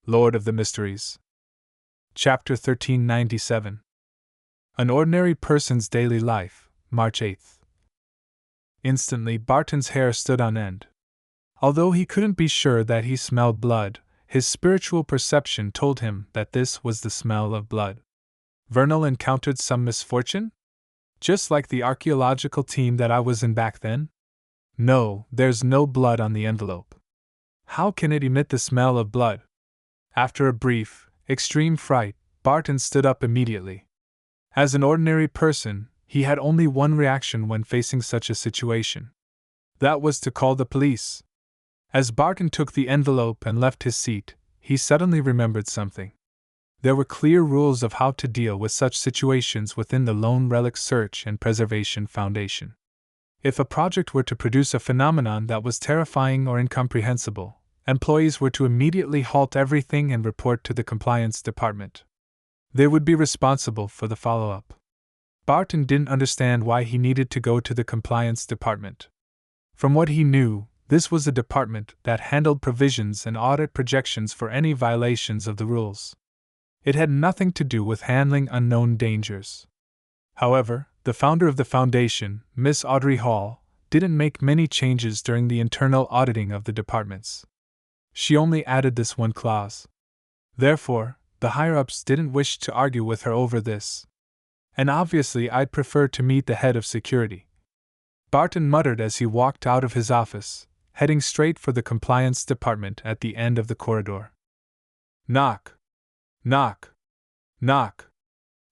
Lord of the Mysteries. Chapter 1397. An Ordinary Person's Daily Life, March 8th. Instantly, Barton's hair stood on end. Although he couldn't be sure that he smelled blood, his spiritual perception told him that this was the smell of blood. Vernal encountered some misfortune? Just like the archaeological team that I was in back then? No, there's no blood on the envelope. How can it emit the smell of blood? After a brief, extreme fright, Barton stood up immediately. As an ordinary person, he had only one reaction when facing such a situation. That was to call the police. As Barton took the envelope and left his seat, he suddenly remembered something. There were clear rules of how to deal with such situations within the Lone Relic Search and Preservation Foundation. If a project were to produce a phenomenon that was terrifying or incomprehensible, employees were to immediately halt everything and report to the compliance department. They would be responsible for the follow-up. Barton didn't understand why he needed to go to the compliance department. From what he knew, this was a department that handled provisions and audit projections for any violations of the rules. It had nothing to do with handling unknown dangers. However, the founder of the foundation, Miss Audrey Hall, didn't make many changes during the internal auditing of the departments. She only added this one clause. Therefore, the higher-ups didn't wish to argue with her over this. And obviously I'd prefer to meet the head of security. Barton muttered as he walked out of his office, heading straight for the compliance department at the end of the corridor. Knock. Knock. Knock.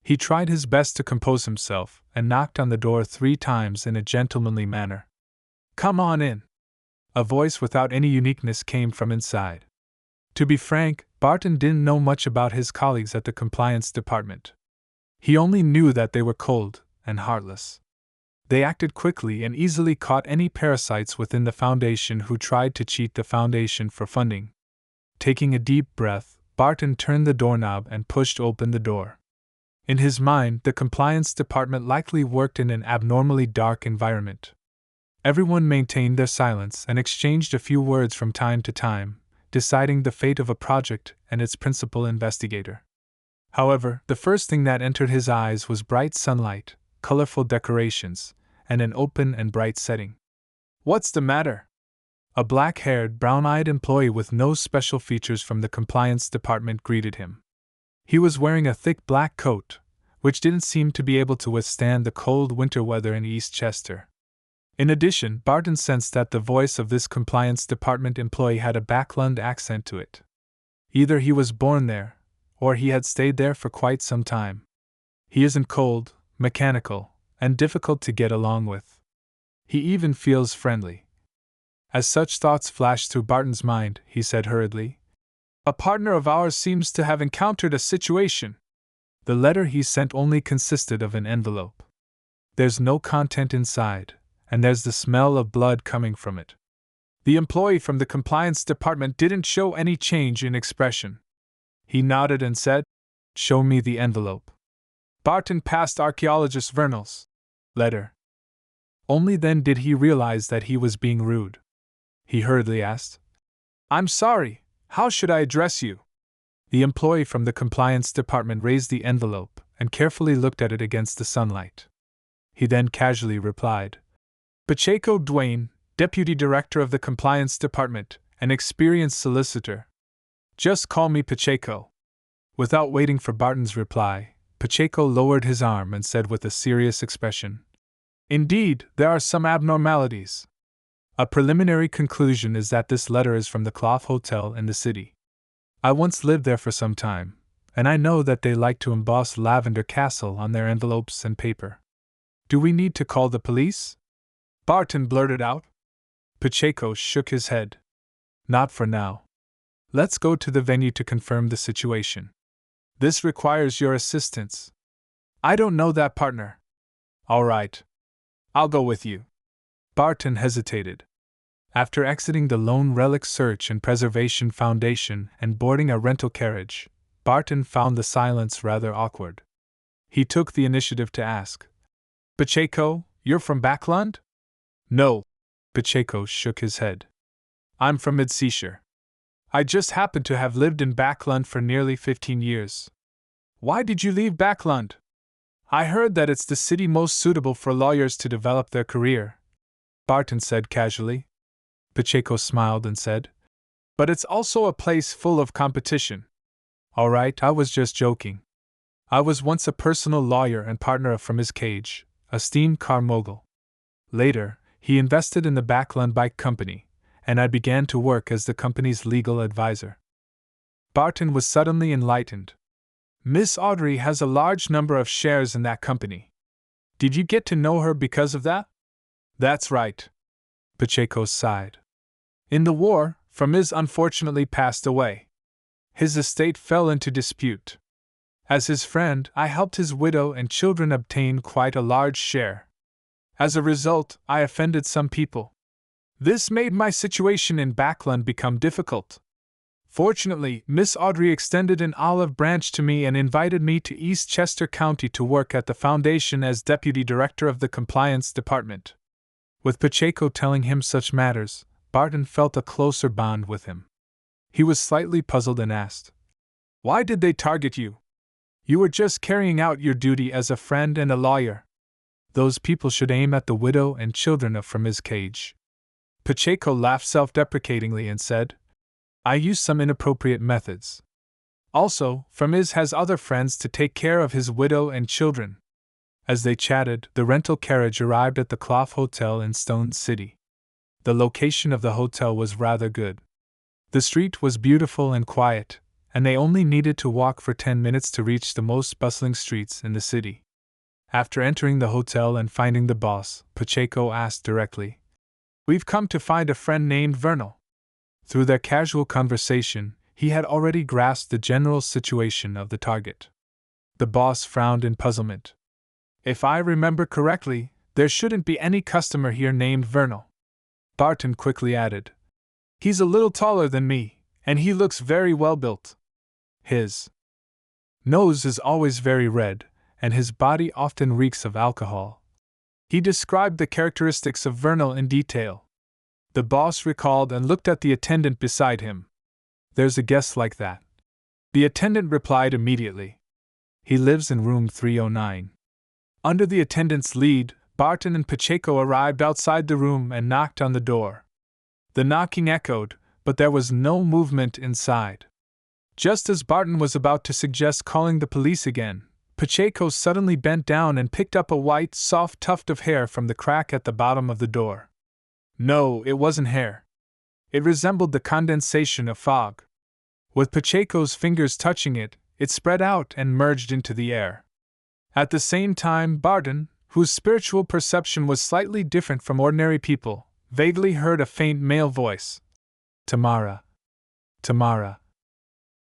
He tried his best to compose himself and knocked on the door 3 times in a gentlemanly manner. Come on in. A voice without any uniqueness came from inside. To be frank, Barton didn't know much about his colleagues at the compliance department. He only knew that they were cold and heartless. They acted quickly and easily caught any parasites within the foundation who tried to cheat the foundation for funding. Taking a deep breath, Barton turned the doorknob and pushed open the door. In his mind, the compliance department likely worked in an abnormally dark environment. Everyone maintained their silence and exchanged a few words from time to time, deciding the fate of a project and its principal investigator. However, the first thing that entered his eyes was bright sunlight, colorful decorations, and an open and bright setting. What's the matter? A black-haired, brown-eyed employee with no special features from the compliance department greeted him. He was wearing a thick black coat, which didn't seem to be able to withstand the cold winter weather in East Chester. In addition, Barton sensed that the voice of this compliance department employee had a Backland accent to it. Either he was born there, or he had stayed there for quite some time. He isn't cold, mechanical, and difficult to get along with. He even feels friendly. As such thoughts flashed through Barton's mind, he said hurriedly, "A partner of ours seems to have encountered a situation." The letter he sent only consisted of an envelope. There's no content inside, and there's the smell of blood coming from it. The employee from the compliance department didn't show any change in expression. He nodded and said, "Show me the envelope." Barton passed archaeologist Vernal's letter. Only then did he realize that he was being rude. He hurriedly asked, "I'm sorry, how should I address you?" The employee from the compliance department raised the envelope and carefully looked at it against the sunlight. He then casually replied, "Pacheco Duane, Deputy Director of the Compliance Department, an experienced solicitor. Just call me Pacheco." Without waiting for Barton's reply, Pacheco lowered his arm and said with a serious expression, "Indeed, there are some abnormalities. A preliminary conclusion is that this letter is from the Clough Hotel in the city. I once lived there for some time, and I know that they like to emboss Lavender Castle on their envelopes and paper. Do we need to call the police?" Barton blurted out. Pacheco shook his head. "Not for now. Let's go to the venue to confirm the situation. This requires your assistance." "I don't know that partner." "All right. I'll go with you." Barton hesitated. After exiting the Lone Relic Search and Preservation Foundation and boarding a rental carriage, Barton found the silence rather awkward. He took the initiative to ask, "Pacheco, you're from Backland?" "No." Pacheco shook his head. "I'm from Mid-Seashire. I just happen to have lived in Backlund for nearly 15 years. Why did you leave Backlund? I heard that it's the city most suitable for lawyers to develop their career, Barton said casually. Pacheco smiled and said, but it's also a place full of competition. All right, I was just joking. I was once a personal lawyer and partner from his cage, a steam car mogul. Later, he invested in the Backlund Bike Company, and I began to work as the company's legal advisor. Barton was suddenly enlightened. Miss Audrey has a large number of shares in that company. Did you get to know her because of that? That's right. Pacheco sighed. In the war, Fremiz unfortunately passed away. His estate fell into dispute. As his friend, I helped his widow and children obtain quite a large share. As a result, I offended some people. This made my situation in Backlund become difficult. Fortunately, Miss Audrey extended an olive branch to me and invited me to East Chester County to work at the foundation as deputy director of the compliance department. With Pacheco telling him such matters, Barton felt a closer bond with him. He was slightly puzzled and asked, why did they target you? You were just carrying out your duty as a friend and a lawyer. Those people should aim at the widow and children from his cage. Pacheco laughed self-deprecatingly and said, I used some inappropriate methods. Also, Fremiz has other friends to take care of his widow and children. As they chatted, the rental carriage arrived at the Clough Hotel in Stone City. The location of the hotel was rather good. The street was beautiful and quiet, and they only needed to walk for 10 minutes to reach the most bustling streets in the city. After entering the hotel and finding the boss, Pacheco asked directly, We've come to find a friend named Vernal. Through their casual conversation, he had already grasped the general situation of the target. The boss frowned in puzzlement. If I remember correctly, there shouldn't be any customer here named Vernal. Barton quickly added, He's a little taller than me, and he looks very well built. His nose is always very red, and his body often reeks of alcohol. He described the characteristics of Vernal in detail. The boss recalled and looked at the attendant beside him. There's a guest like that. The attendant replied immediately. He lives in room 309. Under the attendant's lead, Barton and Pacheco arrived outside the room and knocked on the door. The knocking echoed, but there was no movement inside. Just as Barton was about to suggest calling the police again, Pacheco suddenly bent down and picked up a white, soft tuft of hair from the crack at the bottom of the door. No, it wasn't hair. It resembled the condensation of fog. With Pacheco's fingers touching it, it spread out and merged into the air. At the same time, Barton, whose spiritual perception was slightly different from ordinary people, vaguely heard a faint male voice. Tamara. Tamara.